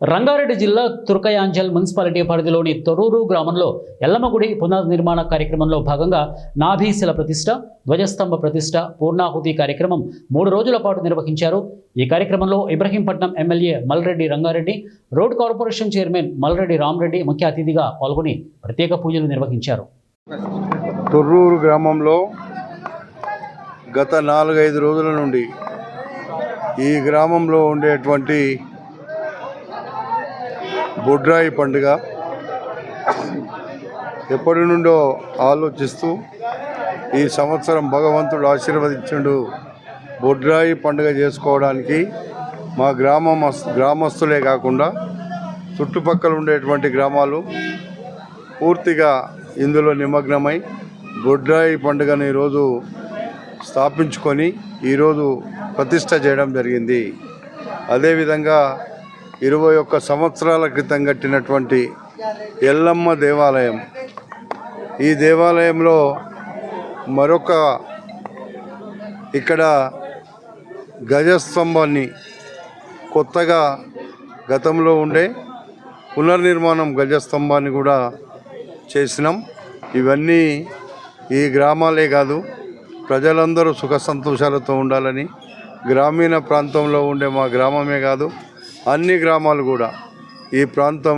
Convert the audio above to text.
రంగారెడ్డి జిల్లా తుర్కయాంజల్ మున్సిపాలిటీ పరిధిలోని తొర్రూరు గ్రామంలో ఎల్లమ్మ గుడి పునర్నిర్మాణ కార్యక్రమంలో భాగంగా నాభీశిల ప్రతిష్ట, ధ్వజస్తంభ ప్రతిష్ట, పూర్ణాహుతి కార్యక్రమం 3 రోజుల పాటు నిర్వహించారు. ఈ కార్యక్రమంలో Ibrahimpatnam MLA Malreddy Rangareddy, road corporation chairman Malreddy Rama Reddy ముఖ్య అతిథిగా పాల్గొని ప్రత్యేక పూజలు నిర్వహించారు. తొర్రూరు గ్రామంలో గత 4-5 రోజుల నుండి ఈ గ్రామంలో ఉండేటువంటి బొడ్రాయి పండుగ ఎప్పటి నుండో ఆలోచిస్తూ ఈ సంవత్సరం భగవంతుడు ఆశీర్వదించుండు బొడ్రాయి పండుగ చేసుకోవడానికి మా గ్రామస్తులే కాకుండా చుట్టుపక్కల ఉండేటువంటి గ్రామాలు పూర్తిగా ఇందులో నిమగ్నమై బొడ్రాయి పండుగను ఈరోజు స్థాపించుకొని ఈరోజు ప్రతిష్ట చేయడం జరిగింది. అదేవిధంగా 21 సంవత్సరాల క్రితం కట్టినటువంటి ఎల్లమ్మ దేవాలయం, ఈ దేవాలయంలో మరొక ఇక్కడ గజస్తంభాన్ని కొత్తగా గతంలో ఉండే పునర్నిర్మాణం గజస్తంభాన్ని కూడా చేసినాం. ఇవన్నీ ఈ గ్రామాలే కాదు, ప్రజలందరూ సుఖ సంతోషాలతో ఉండాలని, గ్రామీణ ప్రాంతంలో ఉండే మా గ్రామమే కాదు అన్ని గ్రామాలు కూడా ఈ ప్రాంతంలో